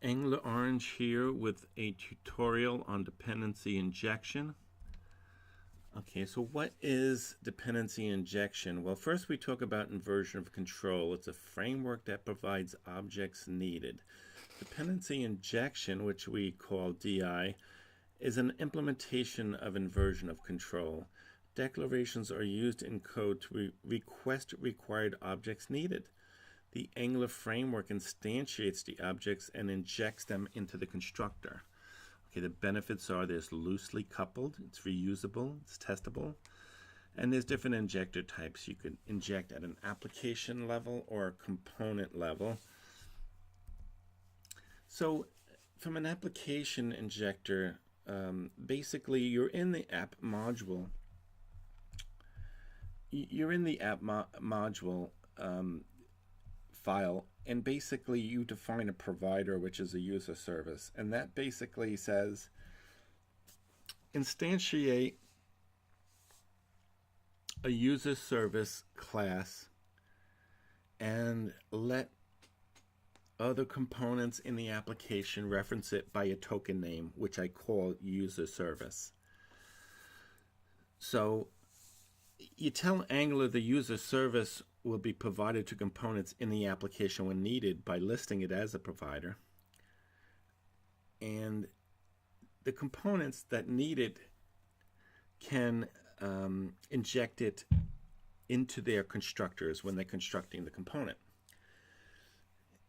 Angler Orange here with a tutorial on dependency injection. Okay, so what is dependency injection? Well, first we talk about inversion of control. It's a framework that provides objects needed. Dependency injection, which we call DI, is an implementation of inversion of control. Declarations are used in code to request required objects needed. The Angler framework instantiates the objects and injects them into the constructor. Okay, the benefits are there's loosely coupled, it's reusable, it's testable, and there's different injector types. You could inject at an application level or a component level. So from an application injector, basically you're in the app module. You're in the app module file, and basically you define a provider, which is a user service, and that basically says instantiate a user service class and let other components in the application reference it by a token name, which I call user service. So you tell Angler the user service will be provided to components in the application when needed by listing it as a provider. And the components that need it can inject it into their constructors when they're constructing the component.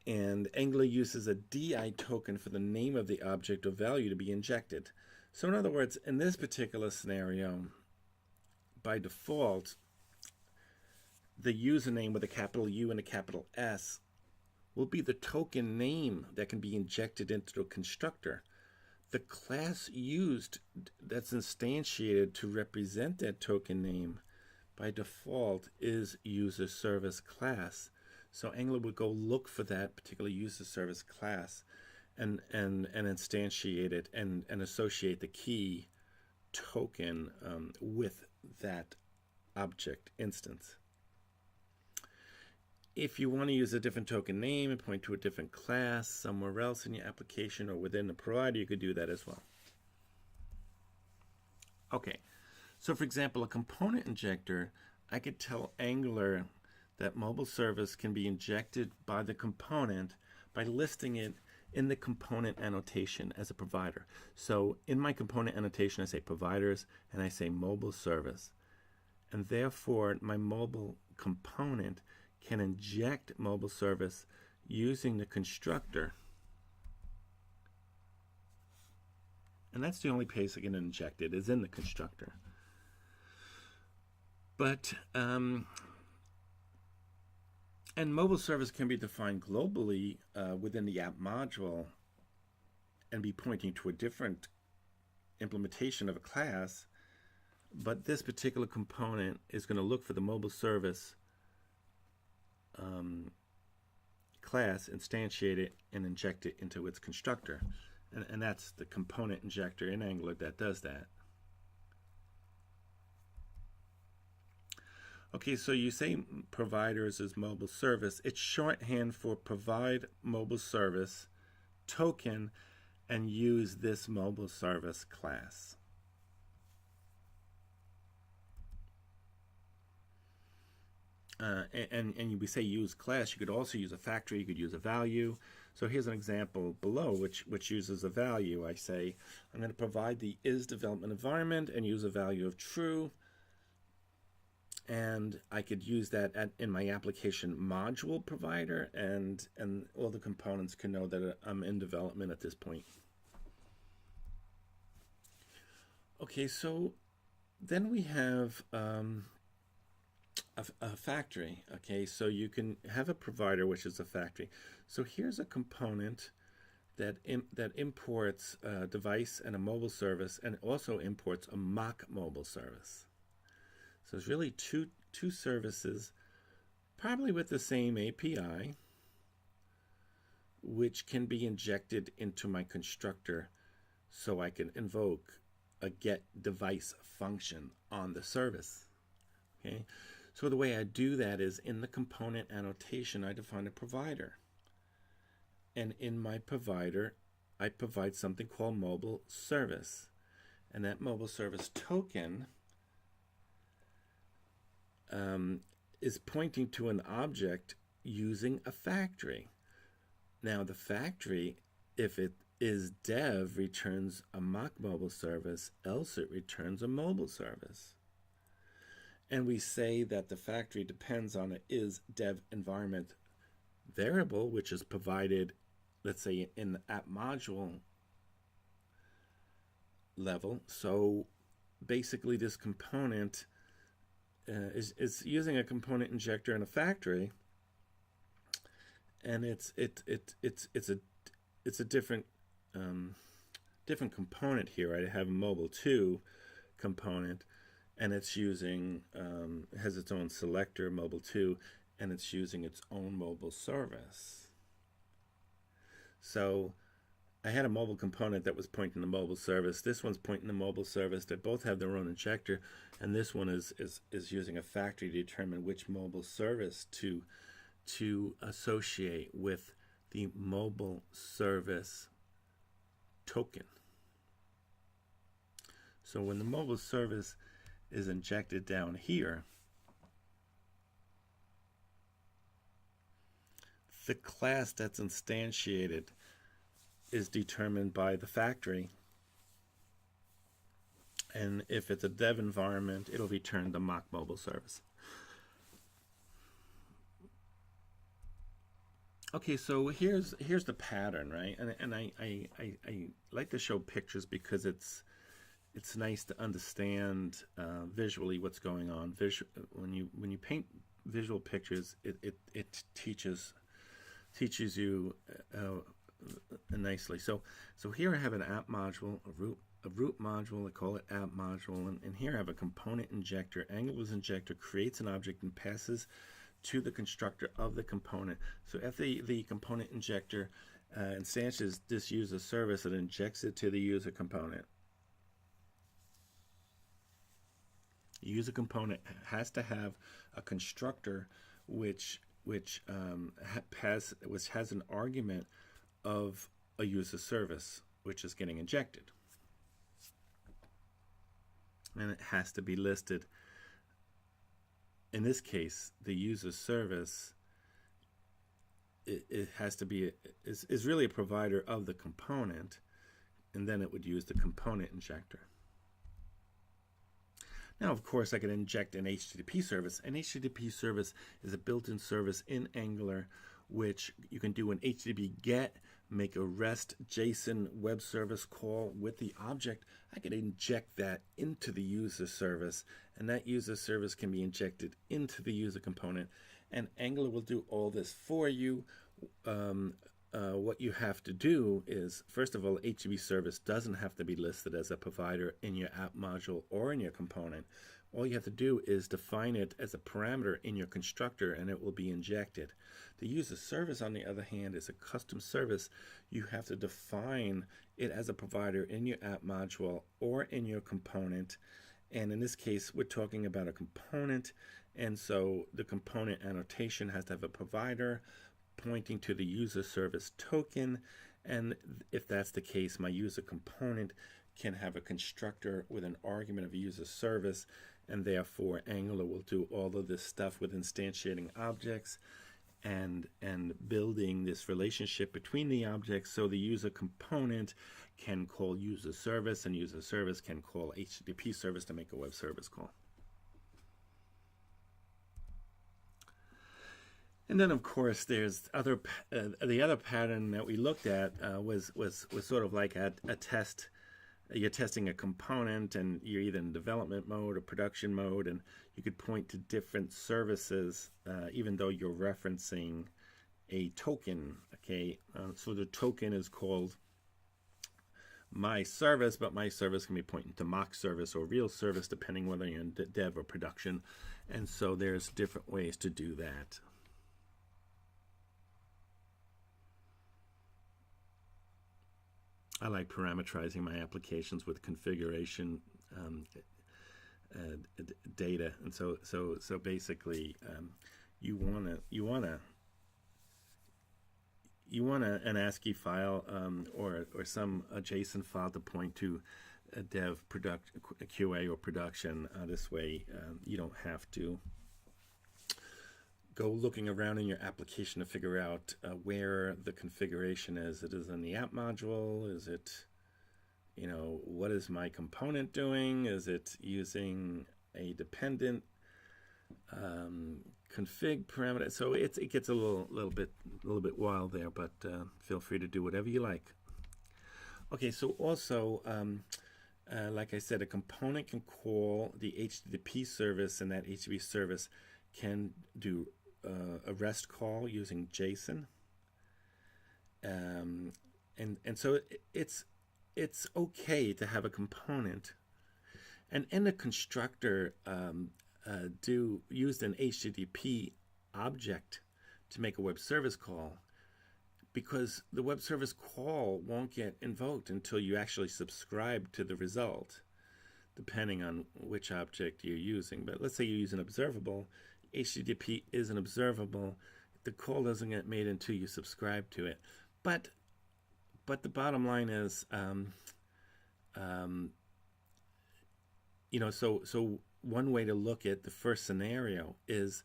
And Angler uses a DI token for the name of the object or value to be injected. So in other words, in this particular scenario, by default, the username with a capital U and a capital S will be the token name that can be injected into the constructor. The class used that's instantiated to represent that token name by default is user service class. So Angler would go look for that particular user service class and instantiate it and associate the key token with that object instance. If you want to use a different token name and point to a different class somewhere else in your application or within the provider, you could do that as well. Okay, so for example, a component injector, I could tell Angler that mobile service can be injected by the component by listing it in the component annotation as a provider. So in my component annotation, I say providers and I say mobile service. And therefore, my mobile component can inject mobile service using the constructor. And that's the only place it can inject it, is in the constructor. But and mobile service can be defined globally within the app module and be pointing to a different implementation of a class. But this particular component is going to look for the mobile service class, instantiate it, and inject it into its constructor. And that's the component injector in Angler that does that. Okay, so you say providers is mobile service. It's shorthand for provide mobile service token and use this mobile service class. And we say use class, you could also use a factory, you could use a value. So here's an example below which uses a value. I say I'm going to provide the is development environment and use a value of true. And I could use that in my application module provider, and all the components can know that I'm in development at this point. Okay, so then we have a factory. Okay, so you can have a provider, which is a factory. So here's a component that imports a device and a mobile service, and also imports a mock mobile service. So it's really two services, probably with the same API, which can be injected into my constructor so I can invoke a get device function on the service. Okay, so the way I do that is in the component annotation, I define a provider. And in my provider, I provide something called mobile service. And that mobile service token is pointing to an object using a factory. Now, the factory, if it is dev, returns a mock mobile service, else it returns a mobile service. And we say that the factory depends on an is dev environment variable, which is provided, let's say, in the app module level. So basically this component is using a component injector in a factory, and it's a different different component here. Right? I have a mobile 2 component, and it's using has its own selector mobile 2, and it's using its own mobile service. So I had a mobile component that was pointing to mobile service. This one's pointing to mobile service. They both have their own injector, and this one is using a factory to determine which mobile service to associate with the mobile service token. So when the mobile service is injected down here, the class that's instantiated is determined by the factory, and if it's a dev environment, it'll return the mock mobile service. Okay, so here's the pattern, right? And I like to show pictures because it's nice to understand visually what's going on. When you paint visual pictures, it teaches you nicely. So here I have an app module, a root module. I call it app module, and here I have a component injector. Angular's injector creates an object and passes to the constructor of the component. So if the component injector instantiates this user service, it injects it to the user component. The user component has to have a constructor which has an argument of a user service which is getting injected, and it has to be listed. In this case, the user service it has to be is really a provider of the component, and then it would use the component injector. Now, of course, I can inject an HTTP service. An HTTP service is a built-in service in Angular, which you can do an HTTP GET, make a REST JSON web service call with the object. I can inject that into the user service, and that user service can be injected into the user component. And Angular will do all this for you. What you have to do is, first of all, HTTP service doesn't have to be listed as a provider in your app module or in your component. All you have to do is define it as a parameter in your constructor, and it will be injected. The user service, on the other hand, is a custom service. You have to define it as a provider in your app module or in your component. And in this case, we're talking about a component, and so the component annotation has to have a provider pointing to the user service token, and if that's the case, my user component can have a constructor with an argument of user service, and therefore Angular will do all of this stuff with instantiating objects and building this relationship between the objects, so the user component can call user service, and user service can call HTTP service to make a web service call. And then, of course, there's the other pattern that we looked at was sort of like a test. You're testing a component, and you're either in development mode or production mode, and you could point to different services, even though you're referencing a token. Okay, so the token is called my service, but my service can be pointing to mock service or real service, depending whether you're in dev or production. And so there's different ways to do that. I like parameterizing my applications with configuration data, and so basically, you wanna you want an ASCII file or some JSON file to point to a dev QA or production. This way you don't have to go looking around in your application to figure out where the configuration is. It is in the app module. Is it, what is my component doing? Is it using a dependent config parameter? So it gets a little bit wild there, but feel free to do whatever you like. Okay, so also like I said, a component can call the HTTP service, and that HTTP service can do a REST call using JSON. And so it's okay to have a component, and in a constructor used an HTTP object to make a web service call, because the web service call won't get invoked until you actually subscribe to the result, depending on which object you're using. But let's say you use an observable. HTTP is an observable. The call doesn't get made until you subscribe to it. But the bottom line is, so one way to look at the first scenario is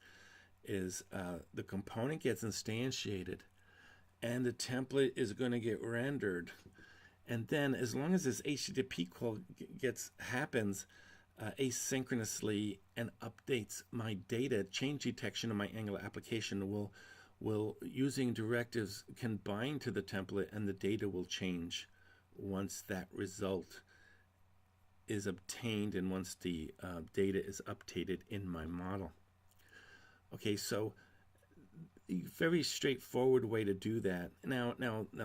the component gets instantiated, and the template is going to get rendered, and then as long as this HTTP call happens asynchronously and updates my data, change detection of my Angular application will using directives can bind to the template, and the data will change once that result is obtained and once the data is updated in my model. Okay, so very straightforward way to do that. Now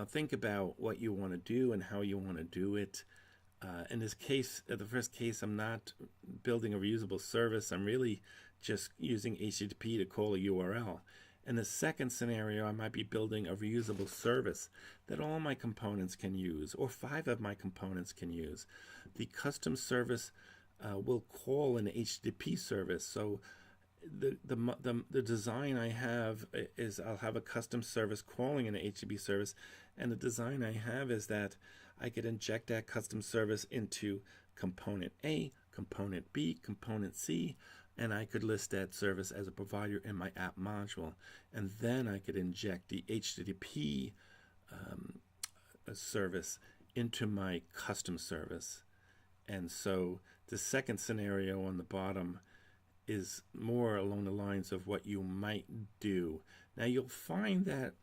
think about what you want to do and how you want to do it. In this case, the first case, I'm not building a reusable service. I'm really just using HTTP to call a URL. In the second scenario, I might be building a reusable service that all my components can use, or 5 of my components can use. The custom service will call an HTTP service. So the design I have is I'll have a custom service calling an HTTP service, and the design I have is that I could inject that custom service into component A, component B, component C, and I could list that service as a provider in my app module, and then I could inject the HTTP service into my custom service. And so the second scenario on the bottom is more along the lines of what you might do. Now you'll find that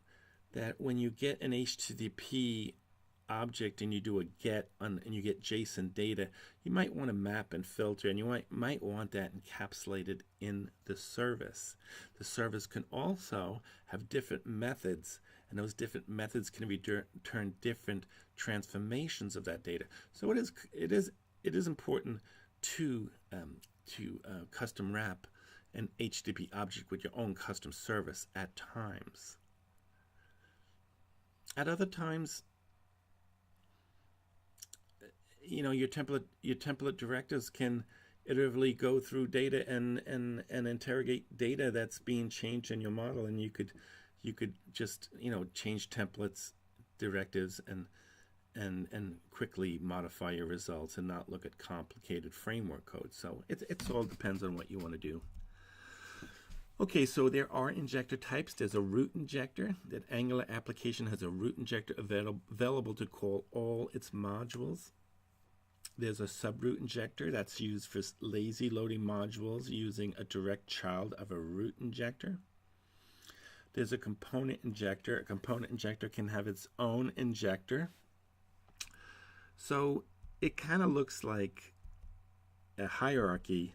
when you get an HTTP object and you do a get and you get JSON data, you might want to map and filter, and you might want that encapsulated in the service. The service can also have different methods, and those different methods can return different transformations of that data. So it is important to custom wrap an HTTP object with your own custom service at times. At other times, your template directives can iteratively go through data and interrogate data that's being changed in your model, and you could just change templates, directives, and quickly modify your results and not look at complicated framework code. So it all depends on what you want to do. Okay, so there are injector types. There's a root injector. That Angular application has a root injector available to call all its modules. There's a subroot injector that's used for lazy loading modules using a direct child of a root injector. There's a component injector. A component injector can have its own injector. So it kind of looks like a hierarchy